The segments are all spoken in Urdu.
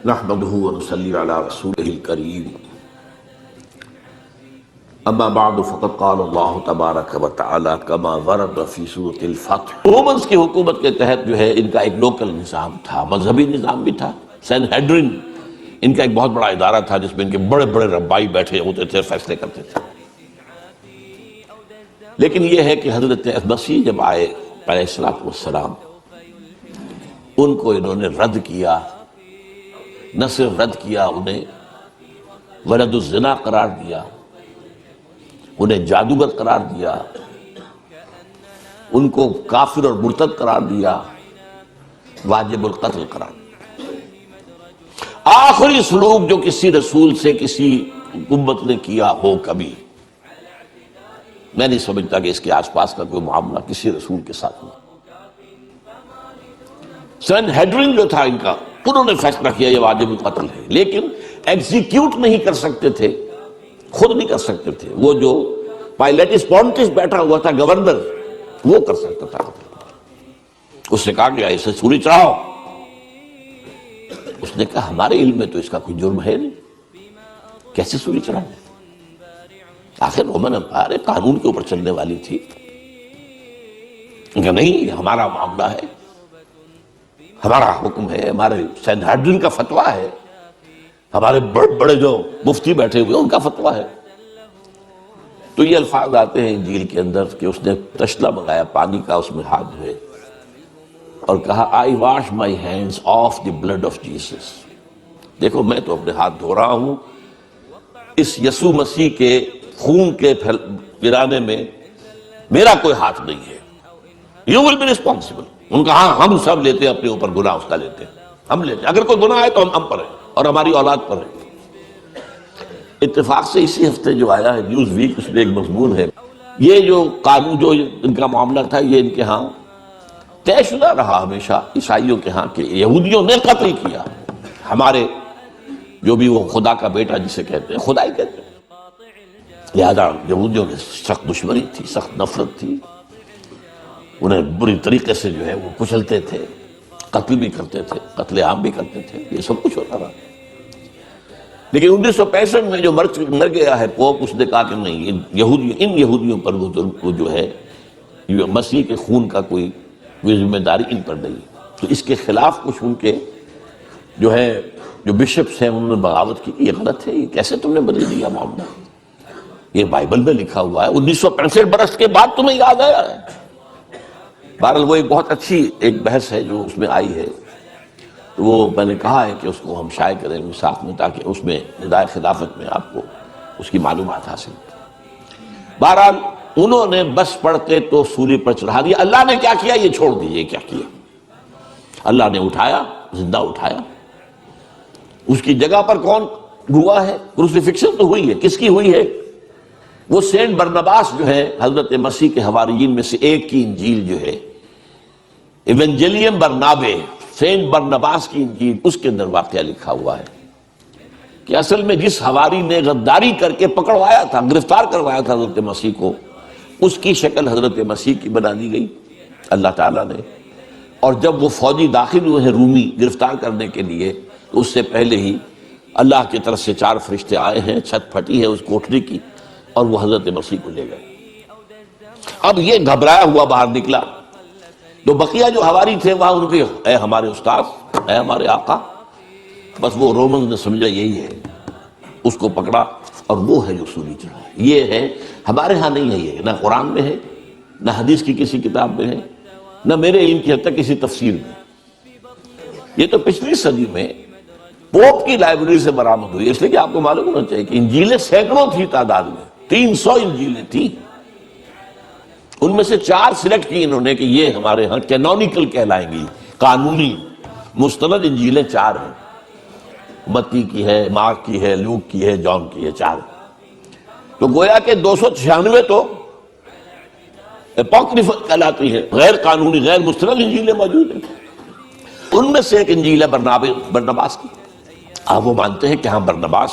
نحمده ونصلي على رسوله الكريم اما بعد فقد قال الله تبارک وتعالى كما ورد في سورة الفتح۔ رومنز کی حکومت کے تحت جو ہے ان کا ایک لوکل نظام تھا، مذہبی نظام بھی تھا۔ سین ہیڈرن ان کا ایک بہت بڑا ادارہ تھا جس میں ان کے بڑے بڑے ربائی بیٹھے ہوتے تھے، فیصلے کرتے تھے۔ لیکن یہ ہے کہ حضرت مسیح جب آئے علیہ السلام، ان کو انہوں نے رد کیا، نہ صرف رد کیا، انہیں ولد الزنا قرار دیا، انہیں جادوگر قرار دیا، ان کو کافر اور مرتد قرار دیا، واجب القتل قرار دیا۔ آخری سلوک جو کسی رسول سے کسی امت نے کیا ہو کبھی، میں نہیں سمجھتا کہ اس کے آس پاس کا کوئی معاملہ کسی رسول کے ساتھ ہوا۔ سین ہیڈرن جو تھا ان کا، انہوں نے فیصلہ کیا یہ واجب القتل ہے، لیکن ایگزیکیوٹ نہیں کر سکتے تھے، خود نہیں کر سکتے تھے۔ وہ جو پائلیٹس پونٹس بیٹھا ہوا تھا گورنر، وہ کر سکتا تھا۔ اس نے کہا کہ اسے سولی چڑھاؤ۔ اس نے کہا ہمارے علم میں تو اس کا کوئی جرم ہے نہیں، کیسے سولی چڑھاؤ؟ آخر رومن امپائر قانون کے اوپر چلنے والی تھی۔ کہ نہیں، یہ ہمارا معاملہ ہے، ہمارا حکم ہے، ہمارے سین ہیڈرن کا فتویٰ ہے، ہمارے بڑے بڑے جو مفتی بیٹھے ہوئے ان کا فتویٰ ہے۔ تو یہ الفاظ آتے ہیں انجیل کے اندر کہ اس نے تشلا منگایا پانی کا، اس میں ہاتھ دھوئے اور کہا I wash my hands of the blood of Jesus۔ دیکھو میں تو اپنے ہاتھ دھو رہا ہوں، اس یسوع مسیح کے خون کے گرانے میں میرا کوئی ہاتھ نہیں ہے۔ You will be responsible۔ ان کا ہاں ہم سب لیتے ہیں اپنے اوپر گناہ، اس کا لیتے ہیں، ہم لیتے ہیں، اگر کوئی گناہ ہے تو ہم پر ہے اور ہماری اولاد پر ہے۔ اتفاق سے اسی ہفتے جو آیا ہے نیوز ویک، اس میں ایک مضمون ہے، یہ جو قانون جو ان کا معاملہ تھا یہ ان کے ہاں طے شدہ رہا ہمیشہ، عیسائیوں کے ہاں، کہ یہودیوں نے قتل کیا ہمارے جو بھی وہ خدا کا بیٹا جسے کہتے ہیں، خدا ہی کہتے ہیں۔ لہذا یہودیوں کی سخت دشمنی تھی، سخت نفرت تھی، انہیں بری طریقے سے جو ہے وہ کچلتے تھے، قتل بھی کرتے تھے، قتل عام بھی کرتے تھے، یہ سب کچھ ہوتا رہا۔ لیکن 1965 میں جو مر گیا ہے پوپ، اس نے کہا کہ نہیں، ان یہودیوں پر وہ جو ہے مسیح کے خون کا کوئی ذمہ داری ان پر نہیں۔ تو اس کے خلاف کچھ ان کے جو ہے جو بشپس ہیں انہوں نے بغاوت کی، یہ غلط ہے، یہ کیسے تم نے بدل دیا معاملہ؟ یہ بائبل میں لکھا ہوا ہے، 1965 برس کے بعد تمہیں یاد آیا ہے۔ بہرحال وہ ایک بہت اچھی ایک بحث ہے جو اس میں آئی ہے، تو وہ میں نے کہا ہے کہ اس کو ہم شائع کریں گے ساتھ میں، تاکہ اس میں ندائے خلافت میں آپ کو اس کی معلومات حاصل ہو۔ بہرحال انہوں نے بس پڑھتے تو سولی پر چڑھا دیا۔ اللہ نے کیا کیا یہ چھوڑ دیجیے، کیا کیا اللہ نے؟ اٹھایا، زندہ اٹھایا۔ اس کی جگہ پر کون ہوا ہے؟ کروسیفکشن تو ہوئی ہے، کس کی ہوئی ہے؟ وہ سینٹ برنباس جو ہے حضرت مسیح کے حواریین میں سے ایک کی انجیل جو ہے، ایونجیلیم برنابے، سینٹ برنباس کی انجیل، اس کے اندر واقعہ لکھا ہوا ہے کہ اصل میں جس حواری نے غداری کر کے پکڑوایا تھا، گرفتار کروایا تھا حضرت مسیح کو، اس کی شکل حضرت مسیح کی بنا دی گئی اللہ تعالیٰ نے۔ اور جب وہ فوجی داخل ہوئے ہیں رومی گرفتار کرنے کے لیے، تو اس سے پہلے ہی اللہ کی طرف سے 4 فرشتے آئے ہیں، چھت پھٹی ہے اس کوٹری کی، اور وہ حضرت مسیح کو لے گئے۔ اب یہ گھبرایا ہوا باہر نکلا، تو بقیہ جو حواری تھے وہاں ان کے اے ہمارے استاد، اے ہمارے آقا، بس وہ رومنز نے سمجھا یہی ہے، اس کو پکڑا اور وہ ہے جو سولی چڑھا۔ یہ ہے ہمارے ہاں نہیں ہے، یہ نہ قرآن میں ہے، نہ حدیث کی کسی کتاب میں ہے، نہ میرے علم کی حد تک کسی تفسیر میں۔ یہ تو پچھلی صدی میں پوپ کی لائبریری سے برآمد ہوئی، اس لیے کہ آپ کو معلوم ہونا چاہیے کہ انجیلیں سینکڑوں تھی تعداد میں، 300 انجیلیں تھیں، ان میں سے 4 سلیکٹ کی انہوں نے کہ یہ ہمارے ہاں کینونیکل کہلائیں گی، قانونی مستند انجیلیں 4 ہیں، متی کی ہے، مارک کی ہے، لوک کی ہے، جان کی ہے، 4۔ تو گویا کہ 296 تو اپوکریفل کہلاتی ہے، غیر قانونی، غیر مستند انجیلیں موجود ہیں۔ ان میں سے ایک انجیل ہے برنباس کی۔ آپ وہ مانتے ہیں کہ ہاں برنباس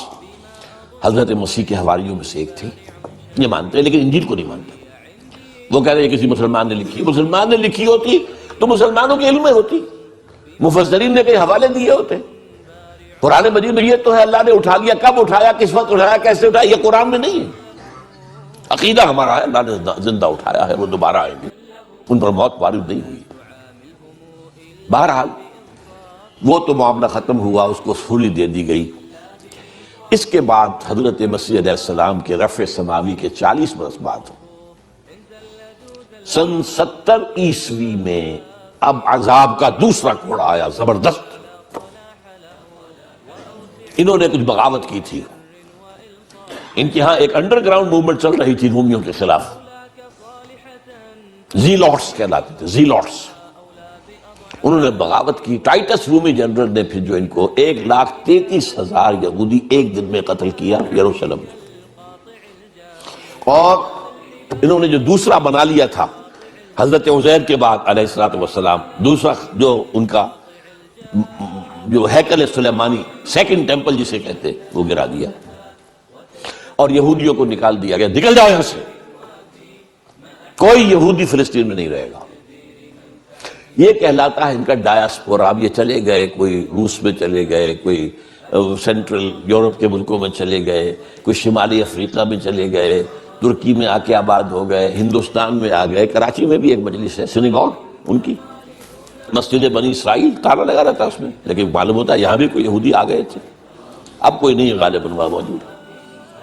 حضرت مسیح کے حواریوں میں سے ایک تھے، یہ مانتے ہیں، لیکن انجیل کو نہیں مانتے۔ وہ کہہ رہے ہیں کسی مسلمان نے لکھی، مسلمان نے لکھی ہوتی تو مسلمانوں کے علم میں ہوتی، مفسرین نے کئی حوالے دیے ہوتے، قرآن مجید میں یہ تو ہے اللہ نے اٹھا لیا، کب اٹھایا، کس وقت اٹھایا، کیسے اٹھایا، یہ قرآن میں نہیں ہے۔ عقیدہ ہمارا ہے اللہ نے زندہ اٹھایا ہے، وہ دوبارہ آئیں گے، ان پر موت وارد نہیں ہوئی۔ بہرحال وہ تو معاملہ ختم ہوا، اس کو سولی دے دی گئی۔ اس کے بعد حضرت مسیح علیہ السلام کے رفع سماوی کے 40 برس بعد سن 70 عیسوی میں اب عذاب کا دوسرا کوڑا آیا زبردست۔ انہوں نے کچھ بغاوت کی تھی، ان کے ہاں ایک انڈر گراؤنڈ موومنٹ چل رہی تھی رومیوں کے خلاف، زیلوٹس کہلاتے تھے، زیلوٹس۔ انہوں نے بغاوت کی۔ ٹائٹس رومی جنرل نے پھر جو ان کو 1,33,000 یہودی ایک دن میں قتل کیا یروشلم میں، اور انہوں نے جو دوسرا بنا لیا تھا حضرت عزیر کے بعد علیہ السلام، دوسرا جو ان کا جو ہیکل سلیمانی، سیکنڈ ٹیمپل جسے کہتے، وہ گرا دیا اور یہودیوں کو نکال دیا گیا، نکل جاؤ یہاں سے، کوئی یہودی فلسطین میں نہیں رہے گا۔ یہ کہلاتا ہے ان کا ڈایاسپورا۔ اب یہ چلے گئے، کوئی روس میں چلے گئے، کوئی سینٹرل یورپ کے ملکوں میں چلے گئے، کوئی شمالی افریقہ میں چلے گئے، ترکی میں آ کے آباد ہو گئے، ہندوستان میں آ گئے۔ کراچی میں بھی ایک مجلس ہے سینیگوگ ان کی، مسجد بنی اسرائیل، تالا لگا رہتا اس میں، لیکن معلوم ہوتا ہے یہاں بھی کوئی یہودی آ گئے تھے۔ اب کوئی نہیں غالباً وہاں موجود۔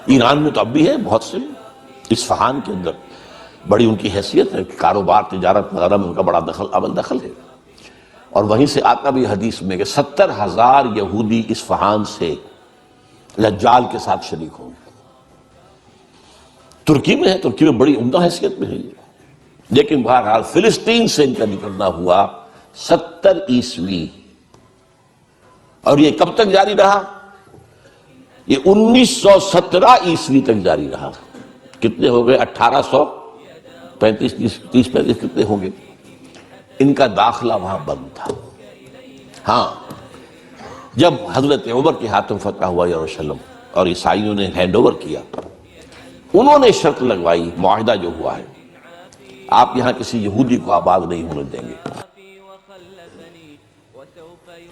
ایران میں تو اب بھی ہے بہت سے، اصفہان کے اندر بڑی ان کی حیثیت ہے، کاروبار تجارت وغیرہ میں ان کا بڑا دخل ہے، اور وہیں سے آتا بھی حدیث میں کہ 70,000 یہودی اصفہان سے دجال کے ساتھ شریک ہوں گے۔ ترکی میں ہے، ترکی میں بڑی عمدہ حیثیت میں ہے یہ، لیکن بہرحال فلسطین سے ان کا نکلنا ہوا 70 عیسوی، اور یہ کب تک جاری رہا؟ یہ 1917 عیسوی تک جاری رہا۔ کتنے ہو گئے؟ 1835 30 35 کتنے ہوں گے؟ ان کا داخلہ وہاں بند تھا۔ ہاں، جب حضرت عمر کے ہاتھوں فتح ہوا یروشلم اور عیسائیوں نے ہینڈ اوور کیا، انہوں نے شرط لگوائی، معاہدہ جو ہوا ہے، آپ یہاں کسی یہودی کو آباد نہیں ہونے دیں گے۔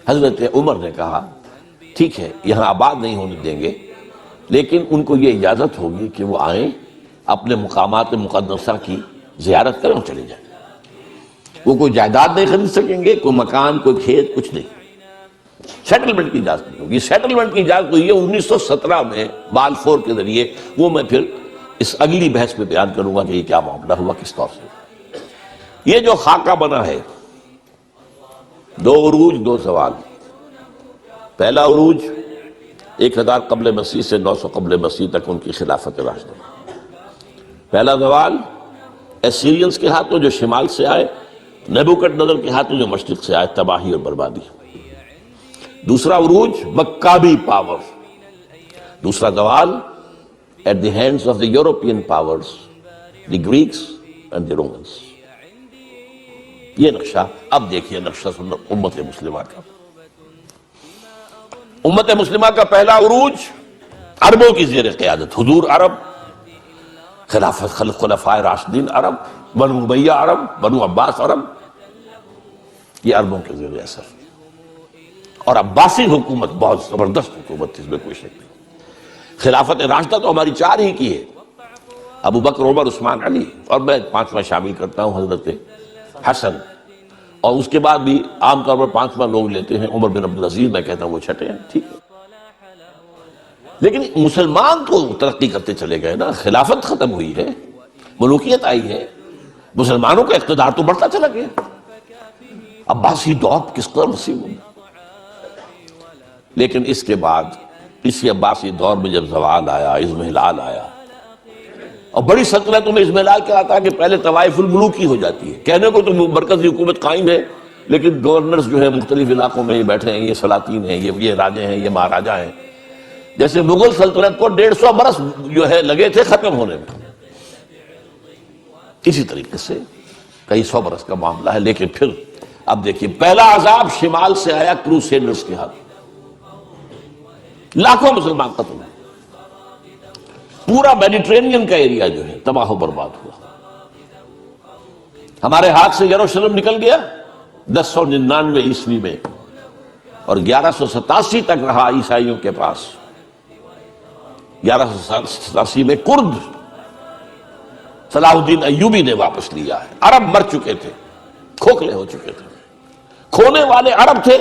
حضرت عمر نے کہا ٹھیک ہے، یہاں آباد نہیں ہونے دیں گے، لیکن ان کو یہ اجازت ہوگی کہ وہ آئیں، اپنے مقامات مقدسہ کی زیارت کریں اور چلے جائیں۔ وہ کوئی جائیداد نہیں خرید سکیں گے، کوئی مکان، کوئی کھیت، کچھ نہیں۔ سیٹلمنٹ کی اجازت نہیں ہوگی۔ سیٹلمنٹ کی اجازت ہوئی ہے 1917 میں بالفور کے ذریعے، وہ میں پھر اس اگلی بحث میں بیان کروں گا کہ یہ کیا معاملہ ہوا، کس طور سے۔ یہ جو خاکہ بنا ہے، 2 عروج 2 سوال۔ پہلا عروج 1000 قبل مسیح سے 900 قبل مسیح تک ان کی خلافت راشدہ۔ پہلا زوال ایسیرینز کے ہاتھوں جو شمال سے آئے، نیبوکڈ نظر کے ہاتھوں جو مشرق سے آئے، تباہی اور بربادی۔ دوسرا عروج مکابی پاور۔ دوسرا زوال at the hands of the European powers, the Greeks and the Romans۔ یہ نقشہ اب دیکھیے، نقشہ امت مسلمہ کا۔ امت مسلمہ کا پہلا عروج عربوں کی زیر قیادت، حضور عرب، خلافت خلفائے راشدین عرب، بنو امیہ عرب، بنو عباس عرب، یہ عربوں کے زیر اثر۔ اور عباسی حکومت بہت زبردست حکومت تھی، اس میں کوئی شک نہیں۔ خلافت راشدہ تو ہماری 4 ہی کی ہے، ابو بکر، عمر، عثمان، علی، اور میں 5واں شامل کرتا ہوں حضرت حسن، اور اس کے بعد بھی عام طور پر 5واں لوگ لیتے ہیں عمر بن عبدالعزیز، میں کہتا ہوں وہ 6ٹھے ہیں، ٹھیک ہے۔ لیکن مسلمان تو ترقی کرتے چلے گئے نا، خلافت ختم ہوئی ہے، ملوکیت آئی ہے، مسلمانوں کا اقتدار تو بڑھتا چلا گیا۔ عباسی دور کس قدر وسیع ہو، لیکن اس کے بعد اسی عباسی دور میں جب زوال آیا، اضمحلال آیا، اور بڑی سلطنتوں میں اضمحلال کیا آتا ہے کہ پہلے طوائف الملوکی ہو جاتی ہے، کہنے کو تو مرکزی حکومت قائم ہے، لیکن گورنرز جو ہے مختلف علاقوں میں یہ بیٹھے ہیں، یہ سلاطین ہیں، یہ راجے ہیں، یہ مہاراجا ہیں۔ جیسے مغل سلطنت کو 150 برس جو ہے لگے تھے ختم ہونے میں، اسی طریقے سے کئی 100 برس کا معاملہ ہے۔ لیکن پھر اب دیکھیے، پہلا عذاب شمال سے آیا کروسیڈرز کے ہاتھ، لاکھوں مسلمان قتل ہوئے، پورا میڈیٹرینین کا ایریا جو ہے تباہ و برباد ہوا۔ ہمارے ہاتھ سے یروشلم نکل گیا 1099 عیسوی میں، اور 1187 تک رہا عیسائیوں کے پاس. 1187 میں کرد صلاح الدین ایوبی نے واپس لیا ہے. عرب مر چکے تھے، کھوکھلے ہو چکے تھے. کھونے والے عرب تھے،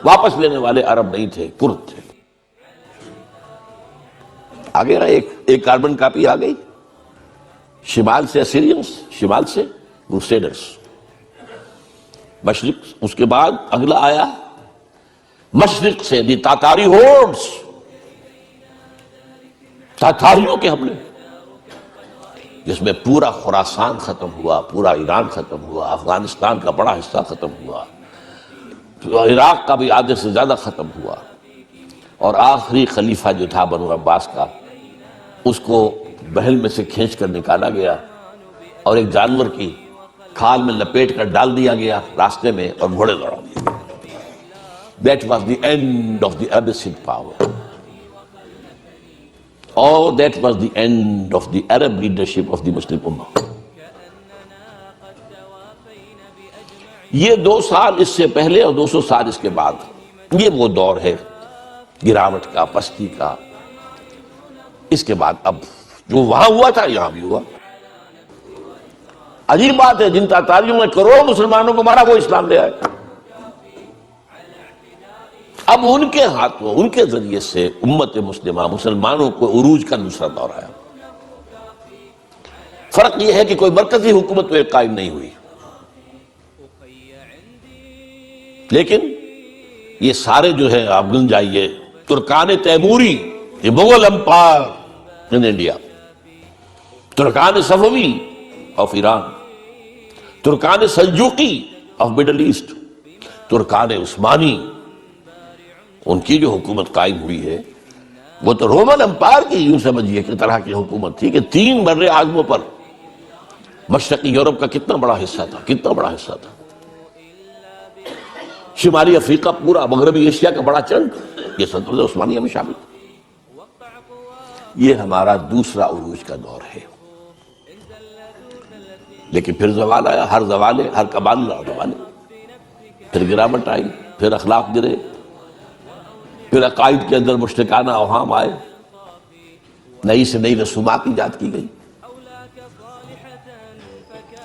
واپس لینے والے عرب نہیں تھے، کرد تھے. آگے رہا ایک کاربن کاپی آ گئی. شمال سے اسیرینز، شمال سے کروسیڈرز، مشرق. اس کے بعد اگلا آیا مشرق سے دی تاتاری ہورڈز، تاتاریوں کے حملے، جس میں پورا خراسان ختم ہوا، پورا ایران ختم ہوا، افغانستان کا بڑا حصہ ختم ہوا، عراق کا بھی آدھے سے زیادہ ختم ہوا. اور آخری خلیفہ جو تھا بنو عباس کا، اس کو محل میں سے کھینچ کر نکالا گیا اور ایک جانور کی کھال میں لپیٹ کر ڈال دیا گیا راستے میں اور گھوڑے دوڑا دیے. That was the end of the Abbasid power. Oh, that was the end of the Arab leadership of the Muslim Ummah. یہ 2 سال اس سے پہلے اور 200 سال اس کے بعد، یہ وہ دور ہے گراوٹ کا، پستی کا. اس کے بعد اب جو وہاں ہوا تھا یہاں بھی ہوا. عجیب بات ہے، جن تاتاریوں نے کروڑوں مسلمانوں کو مارا وہ اسلام لے آئے. اب ان کے ہاتھوں، ان کے ذریعے سے امت مسلمہ، مسلمانوں کو عروج کا دوسرا دور آیا. فرق یہ ہے کہ کوئی مرکزی حکومت تو قائم نہیں ہوئی، لیکن یہ سارے جو ہے آپ گن جائیے، ترکان تیموری، یہ مغل امپائر ان انڈیا، ترکان صفوی آف ایران، ترکان سلجوقی آف مڈل ایسٹ، ترکان عثمانی، ان کی جو حکومت قائم ہوئی ہے وہ تو رومن امپائر کی یوں سمجھیے کہ طرح کی حکومت تھی کہ 3 بر اعظموں پر مشرقی یورپ کا کتنا بڑا حصہ تھا، کتنا بڑا حصہ تھا. شمالی افریقہ، پورا مغربی ایشیا کا بڑا چنک یہ سلطنت عثمانیہ میں شامل. یہ ہمارا دوسرا عروج کا دور ہے. لیکن پھر زوال آیا، ہر زوال ہے، ہر کمال زوال ہے. پھر گراوٹ آئی، پھر اخلاق گرے، پھر عقائد کے اندر مشرکانہ اوہام آئے، نئی سے نئی رسومات ایجاد کی گئی.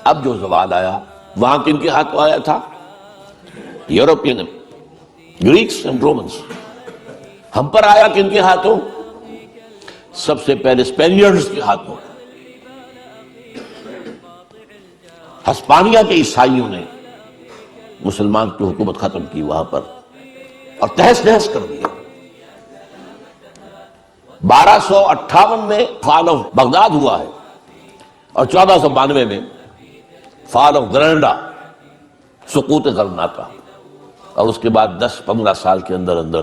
اب جو زوال آیا وہاں کن کے ہاتھوں آیا تھا؟ European, Greeks and Romans. ہم پر آیا کن کے ہاتھوں؟ سب سے پہلے اسپینیئرز کے ہاتھوں. ہسپانیہ کے عیسائیوں نے مسلمان کی حکومت ختم کی وہاں پر اور تہس نہس کر دیا. 1258 میں فال آف بغداد ہوا ہے اور 1492 میں فال آف گرناڈا، سقوط غرناطہ. اور اس کے بعد 10-15 سال کے اندر اندر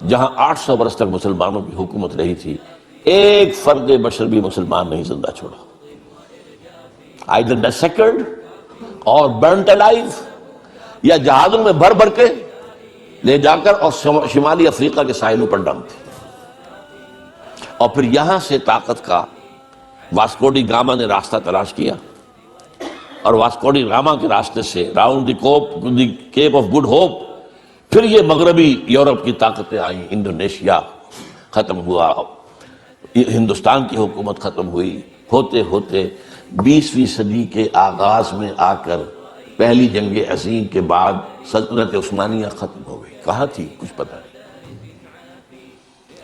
جہاں 800 برس تک مسلمانوں کی حکومت رہی تھی، ایک فرد بشر بھی مسلمان نہیں زندہ چھوڑا. either massacred اور burnt alive، یا جہازوں میں بھر بھر کے لے جا کر اور شمالی افریقہ کے ساحلوں پر ڈمپ. اور پھر یہاں سے طاقت کا واسکو ڈی گاما نے راستہ تلاش کیا، اور واسکو ڈی گاما کے راستے سے round the Cape of Good Hope پھر یہ مغربی یورپ کی طاقتیں آئیں. انڈونیشیا ختم ہوا، ہندوستان کی حکومت ختم ہوئی. ہوتے ہوتے 20ویں صدی کے آغاز میں آ کر پہلی جنگ عظیم کے بعد سلطنت عثمانیہ ختم ہو گئی. کہاں تھی کچھ پتہ نہیں.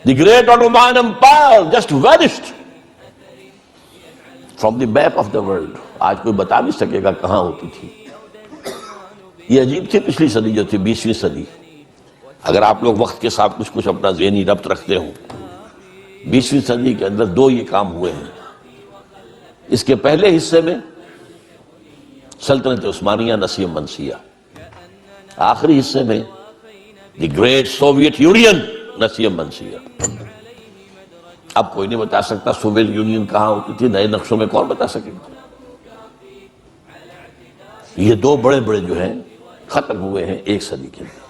The great Ottoman Empire just vanished from the map of the world. آج کوئی بتا نہیں سکے گا کہاں ہوتی تھی. یہ عجیب تھی پچھلی صدی جو تھی 20ویں صدی. اگر آپ لوگ وقت کے ساتھ کچھ اپنا ذہنی ربط رکھتے ہوں، 20ویں صدی کے اندر 2 یہ کام ہوئے ہیں. اس کے پہلے حصے میں سلطنت عثمانیہ نسیم منسیہ، آخری حصے میں دی گریٹ سوویت یونین نسیم منسیہ. اب کوئی نہیں بتا سکتا سوویت یونین کہاں ہوتی تھی، نئے نقشوں میں کون بتا سکے گا. یہ 2 بڑے بڑے جو ہیں ختم ہوئے ہیں ایک صدی کے اندر.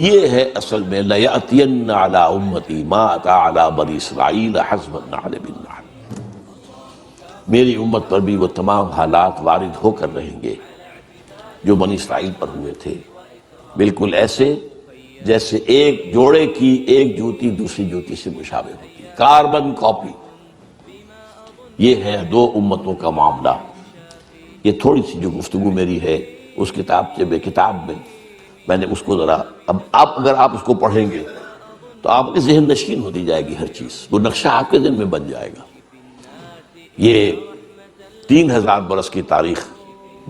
یہ ہے اصل میں لَيَأْتِيَنَّ عَلَىٰ أُمَّتِي مَا أَتَىٰ عَلَىٰ بَنِي إِسْرَائِيلَ حَسْبَ النَّعْلِ بِالنَّعْلِ. میری امت پر بھی وہ تمام حالات وارد ہو کر رہیں گے جو بنی اسرائیل پر ہوئے تھے، بالکل ایسے جیسے ایک جوڑے کی ایک جوتی دوسری جوتی سے مشابہ ہوتی ہے، کاربن کاپی۔ یہ ہے دو امتوں کا معاملہ۔ یہ تھوڑی سی جو گفتگو میری ہے اس کتاب میں نے اس کو ذرا، اب اگر آپ اس کو پڑھیں گے تو آپ کے ذہن نشین ہوتی جائے گی ہر چیز، وہ نقشہ آپ کے ذہن میں بن جائے گا۔ یہ 3000 برس کی تاریخ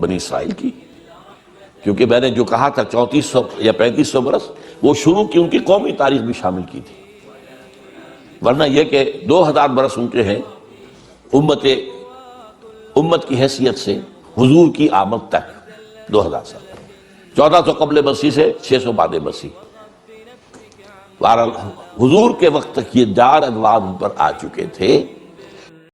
بنی اسرائیل کی، کیونکہ میں نے جو کہا تھا 3400 یا 3500 برس، وہ شروع کی ان کی قومی تاریخ بھی شامل کی تھی، ورنہ یہ کہ 2000 برس ان کے ہیں امت کی حیثیت سے حضور کی آمد تک 2000 سال، 1400 قبل مسیح سے 600 بعد مسیح۔ بہرحال حضور کے وقت تک یہ 4 انوار ان پر آ چکے تھے۔